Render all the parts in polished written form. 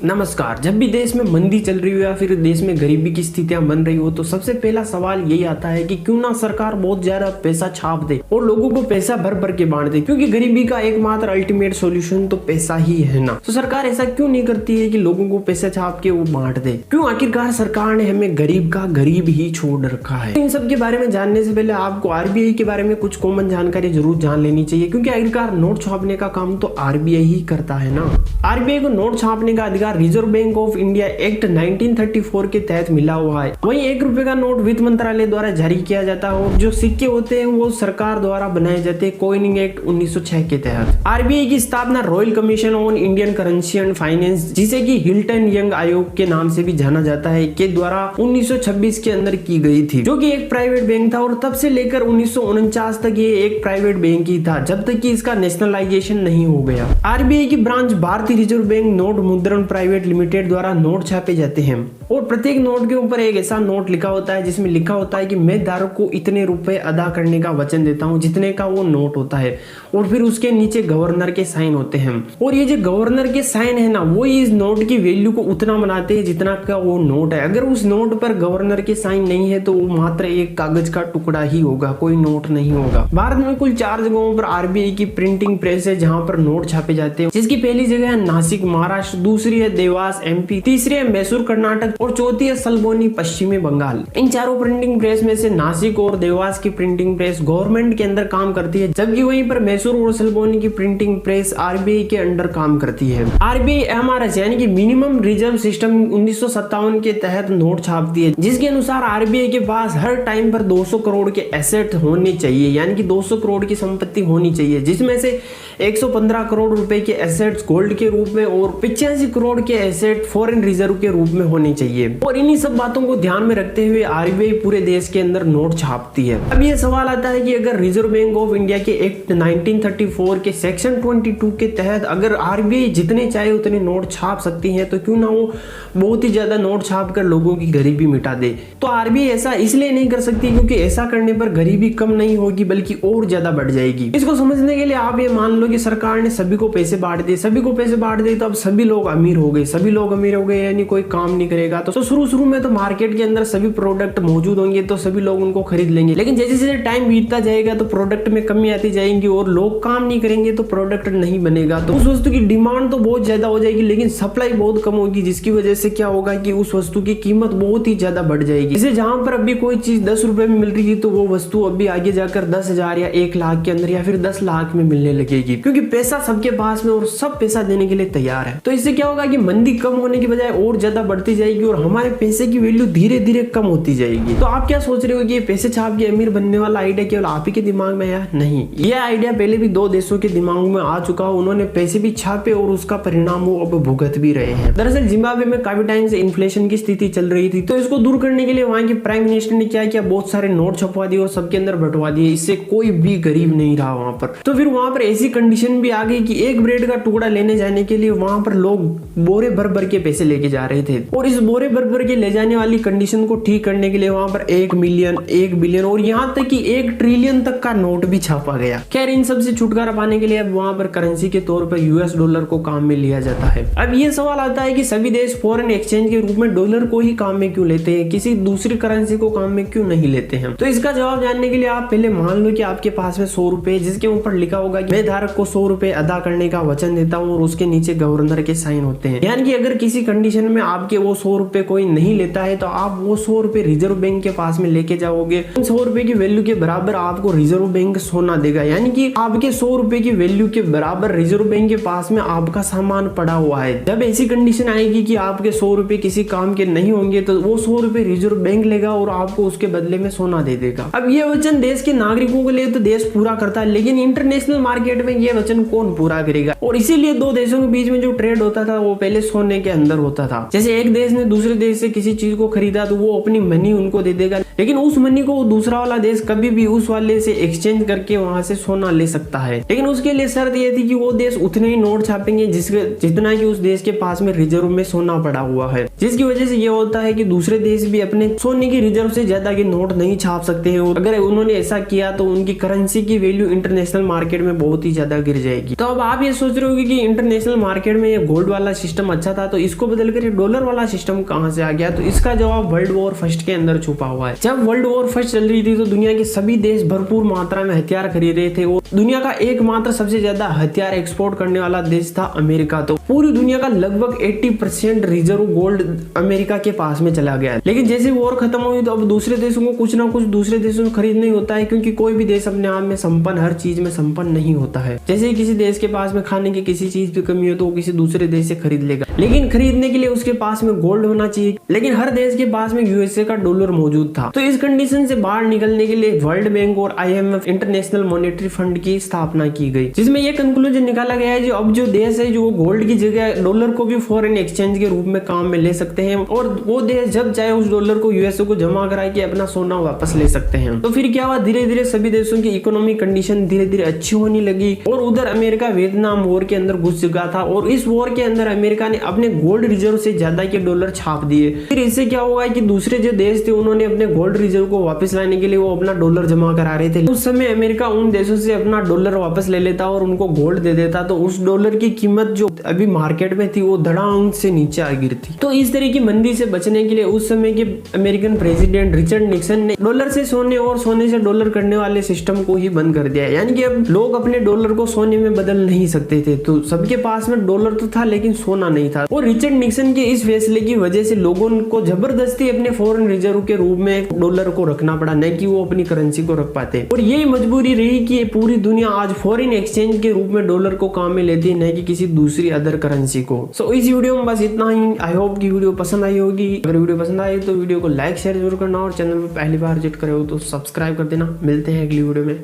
नमस्कार। जब भी देश में मंदी चल रही हो या फिर देश में गरीबी की स्थितियां बन रही हो तो सबसे पहला सवाल यही आता है कि क्यों ना सरकार बहुत ज्यादा पैसा छाप दे और लोगों को पैसा भर भर के बांट दे, क्योंकि गरीबी का एकमात्र अल्टीमेट सॉल्यूशन तो पैसा ही है ना। तो सरकार ऐसा क्यों नहीं करती है कि लोगों को पैसा छाप के वो बांट दे? क्यों आखिरकार सरकार ने हमें गरीब का गरीब ही छोड़ रखा है? इन सब के बारे में जानने से पहले आपको आरबीआई के बारे में कुछ कॉमन जानकारी जरूर जान लेनी चाहिए, क्योंकि आखिरकार नोट छापने का काम तो आरबीआई ही करता है ना। आरबीआई को नोट छापने का अधिकार reserve bank of India act 1934 के तहत मिला हुआ है। वहीं 1 रुपए का नोट वित्त मंत्रालय द्वारा जारी किया जाता है और जो सिक्के होते हैं वो सरकार द्वारा बनाए जाते हैं कॉइनिंग एक्ट 1906 के तहत। आरबीआई की स्थापना royal commission on Indian currency and finance, जिसे कि हिल्टन यंग आयोग के नाम से भी जाना जाता है, के द्वारा 1926 के अंदर की गई थी, जो कि एक प्राइवेट बैंक था। और तब से लेकर 1949 तक ये एक प्राइवेट बैंक ही था, जब तक कि इसका नेशनलाइजेशन नहीं हो गया। आरबीआई की ब्रांच भारतीय रिजर्व बैंक नोट मुद्रण प्राइवेट लिमिटेड द्वारा नोट छापे जाते हैं और प्रत्येक नोट के ऊपर एक ऐसा नोट लिखा होता है जिसमें लिखा होता है कि मैं धारक को इतने रुपए अदा करने का वचन देता हूं जितने का वो नोट होता है, और फिर उसके नीचे गवर्नर के साइन होते हैं। और ये जो गवर्नर के साइन है ना, वो इस नोट की वैल्यू को उतना बनाते हैं जितना का वो नोट है। अगर उस नोट पर गवर्नर के साइन नहीं है तो वो मात्र एक कागज का टुकड़ा ही होगा, कोई नोट नहीं होगा। भारत में कुल 4 जगहों पर आरबीआई की प्रिंटिंग प्रेस है जहां पर नोट छापे जाते हैं, जिसकी पहली जगह है नासिक महाराष्ट्र, दूसरी है देवास एमपी, तीसरी है मैसूर कर्नाटक और चौथी है सलबोनी पश्चिमी बंगाल। इन चारों प्रिंटिंग प्रेस में से नासिक और देवास की प्रिंटिंग प्रेस गवर्नमेंट के अंदर काम करती है, जबकि वहीं पर मैसूर और सलबोनी की प्रिंटिंग प्रेस आरबीआई के अंडर काम करती है। आरबीआई एमआरएस यानी कि मिनिमम रिजर्व सिस्टम 1957 के तहत नोट छापती है, जिसके अनुसार आरबीआई के पास हर टाइम पर 200 करोड़ के एसेट होने चाहिए, यानी कि 200 करोड़ की संपत्ति होनी चाहिए, जिसमें से 115 करोड़ रुपए के एसेट्स गोल्ड के रूप में और 85 करोड़ के एसेट फॉरेन रिजर्व के रूप में होने चाहिए। और इन्हीं सब बातों को ध्यान में रखते हुए आरबीआई पूरे देश के अंदर नोट छापती है। अब ये सवाल आता है कि अगर रिजर्व बैंक ऑफ इंडिया के एक्ट 1934 के सेक्शन 22 के तहत अगर आरबीआई जितने चाहे उतने नोट छाप सकती है, तो क्यों ना वो बहुत ही ज्यादा नोट छाप कर लोगों की गरीबी मिटा दे। तो आरबीआई ऐसा इसलिए नहीं कर सकती क्योंकि ऐसा करने पर गरीबी कम नहीं होगी बल्कि और ज्यादा बढ़ जाएगी। इसको समझने के लिए आप ये मान लो कि सरकार ने सभी को पैसे बांट दिए, सभी को पैसे बांट दिए तो अब सभी लोग अमीर हो गए, सभी लोग अमीर हो गए यानी कोई काम नहीं करेगा। तो शुरू में तो मार्केट के अंदर सभी प्रोडक्ट मौजूद होंगे तो सभी लोग उनको खरीद लेंगे, लेकिन जैसे जैसे टाइम बीतता जाएगा तो प्रोडक्ट में कमी आती जाएगी और लोग काम नहीं करेंगे तो प्रोडक्ट नहीं बनेगा। तो उस वस्तु की डिमांड तो बहुत ज्यादा हो जाएगी लेकिन सप्लाई बहुत कम होगी, जिसकी वजह से क्या होगा कि उस वस्तु की कीमत बहुत ही ज्यादा बढ़ जाएगी। जैसे जहां पर अभी कोई चीज 10 रुपए में मिल रही है तो वो वस्तु अभी आगे जाकर 10,000 या 1 लाख के अंदर या फिर 10 लाख में मिलने लगेगी, क्योंकि पैसा सबके पास में और सब पैसा देने के लिए तैयार है। तो इससे क्या होगा कि मंदी कम होने की बजाय और ज्यादा बढ़ती जाएगी और हमारे पैसे की वैल्यू धीरे धीरे कम होती जाएगी। तो आप क्या सोच रहे हो कि ये पैसे छाप के अमीर बनने वाला आइडिया केवल आप ही के दिमाग में आया? नहीं, ये आइडिया पहले भी 2 देशों के दिमाग में आ चुका हो, उन्होंने पैसे भी छापे और उसका परिणाम वो अब भुगत भी रहे हैं। दरअसल जिम्बाब्वे में काफी टाइम से इन्फ्लेशन की स्थिति चल रही थी, तो इसको दूर करने के लिए वहां के प्राइम मिनिस्टर ने क्या किया, बहुत सारे नोट छपवा दिए और सबके अंदर बंटवा दिए। इससे कोई भी गरीब नहीं रहा वहां पर। तो फिर वहां पर ऐसी कंडीशन भी आ गई कि एक ब्रेड का टुकड़ा लेने जाने के लिए वहां पर लोग बोरे भर भर के पैसे लेके जा रहे थे, और इस बोरे भर भर के ले जाने वाली कंडीशन को ठीक करने के लिए वहां पर 1 मिलियन, 1 बिलियन और यहाँ तक कि 1 ट्रिलियन तक का नोट भी छापा गया। खैर इन सब से छुटकारा पाने के लिए अब वहां पर करेंसी के तौर पर यूएस डॉलर को काम में लिया जाता है। अब ये सवाल आता है कि सभी देश फॉरेन एक्सचेंज के रूप में डॉलर को ही काम में क्यों लेते हैं, किसी दूसरी करेंसी को काम में क्यों नहीं लेते हैं? तो इसका जवाब जानने के लिए आप पहले मान लो कि आपके पास में 100 रुपए, जिसके ऊपर लिखा होगा कि मैं धारक को 100 रुपए अदा करने का वचन देता हूँ और उसके नीचे गवर्नर के साइन होते हैं। यानी कि अगर किसी कंडीशन में आपके वो 100 रुपए कोई नहीं लेता है तो आप वो 100 रुपए रिजर्व बैंक के पास में लेके जाओगे। 100 रुपए की वैल्यू के बराबर आपको रिजर्व बैंक सोना देगा, यानी कि आपके 100 रुपए की वैल्यू के बराबर रिजर्व बैंक के पास में आपका सामान पड़ा हुआ है। जब ऐसी कंडीशन आएगी कि आपके 100 रुपए किसी काम के नहीं होंगे तो वो 100 रुपए रिजर्व बैंक लेगा और आपको उसके बदले में सोना दे देगा। अब ये वचन देश के नागरिकों के लिए तो देश पूरा करता है, लेकिन इंटरनेशनल मार्केट में ये वचन कौन पूरा करेगा? और इसीलिए 2 देशों के बीच में जो ट्रेड होता था वो पहले सोने के अंदर होता था। जैसे एक देश ने दूसरे देश से किसी चीज को खरीदा तो वो अपनी मनी उनको दे देगा, लेकिन उस मनी को दूसरा वाला देश कभी भी उस वाले से एक्सचेंज करके वहां से सोना ले सकता है। लेकिन उसके लिए शर्त ये थी कि वो देश उतने ही नोट छापेंगे जितना कि उस देश के पास में रिजर्व में सोना पड़ा हुआ है, जिसकी वजह से ये होता है कि दूसरे देश भी अपने सोने की रिजर्व से ज्यादा के नोट नहीं छाप सकते हैं। अगर उन्होंने ऐसा किया तो उनकी करेंसी की वैल्यू इंटरनेशनल मार्केट में बहुत ही ज्यादा गिर जाएगी। तो अब आप ये सोच रहे हो कि इंटरनेशनल मार्केट में ये गोल्ड वाला सिस्टम अच्छा था तो इसको बदल कर डॉलर वाला सिस्टम कहां से आ गया? तो इसका जवाब वर्ल्ड वॉर फर्स्ट के अंदर छुपा हुआ है। जब वर्ल्ड वॉर फर्स्ट चल रही थी तो दुनिया के सभी देश भरपूर मात्रा में हथियार खरीद रहे थे। वो दुनिया का एकमात्र सबसे ज्यादा हथियार एक्सपोर्ट करने वाला देश था अमेरिका। तो पूरी दुनिया का लगभग 80% रिजर्व गोल्ड अमेरिका के पास में चला गया। लेकिन जैसे वॉर खत्म हुई तो अब दूसरे देशों को कुछ ना कुछ दूसरे देशों से खरीदना ही होता है, क्योंकि कोई भी देश अपने आप में संपन्न, हर चीज में संपन्न नहीं होता है। जैसे ही किसी देश के पास में खाने की किसी चीज की कमी हो तो वो किसी दूसरे देश से खरीद लेगा, लेकिन खरीदने के लिए उसके पास में गोल्ड होना चाहिए। लेकिन हर देश के पास में यूएसए का डॉलर मौजूद था। तो इस कंडीशन से बाहर निकलने के लिए वर्ल्ड बैंक और IMF इंटरनेशनल मॉनेटरी फंड की स्थापना की गई, जिसमें यह कंक्लूजन निकाला गया है जो अब जो देश है जो गोल्ड की जगह डॉलर को भी फॉरेन एक्सचेंज के रूप में काम में ले सकते हैं, और वो देश जब चाहे उस डॉलर को यूएसए को जमा करा के अपना सोना वापस ले सकते हैं। तो फिर क्या हुआ, धीरे धीरे सभी देशों की इकोनॉमिक कंडीशन धीरे धीरे अच्छी होने लगी और उधर अमेरिका वियतनाम वॉर के अंदर घुस चुका था, और इस वॉर के अंदर अमेरिका ने अपने गोल्ड रिजर्व से ज्यादा के डॉलर छाप दिए। फिर इससे क्या हुआ कि दूसरे जो देश थे उन्होंने अपने गोल्ड रिजर्व को वापस लाने के लिए वो अपना डॉलर जमा करा रहे थे। उस समय अमेरिका उन देशों से अपना डॉलर वापस ले लेता और उनको गोल्ड दे देता, तो उस डॉलर की कीमत जो अभी मार्केट में थी वो धड़ाम से नीचे आ गिरती। तो इस तरह की मंदी से बचने के लिए उस समय के अमेरिकन प्रेसिडेंट रिचर्ड निक्सन ने डॉलर से सोने और सोने से डॉलर करने वाले सिस्टम को ही बंद कर दिया। यानी कि अब लोग अपने डॉलर को सोने में बदल नहीं सकते थे, तो सबके पास में डॉलर तो था लेकिन सोना नहीं था। और रिचर्ड निक्सन के इस फैसले की वजह से लोगों को जबरदस्ती अपने फॉरेन रिजर्व के रूप में डॉलर को रखना पड़ा, न कि वो अपनी करेंसी को रख पाते। और यही मजबूरी रही कि पूरी दुनिया आज फॉरेन एक्सचेंज के रूप में डॉलर को काम में लेती है, न कि किसी दूसरी अदर करेंसी को। सो इस वीडियो में बस इतना ही। आई होप की वीडियो पसंद आई होगी। अगर वीडियो पसंद आई तो वीडियो को लाइक शेयर जरूर करना, और चैनल पर पहली बार विजिट करे हो तो सब्सक्राइब कर देना। मिलते हैं अगली वीडियो में।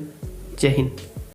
जय हिंद।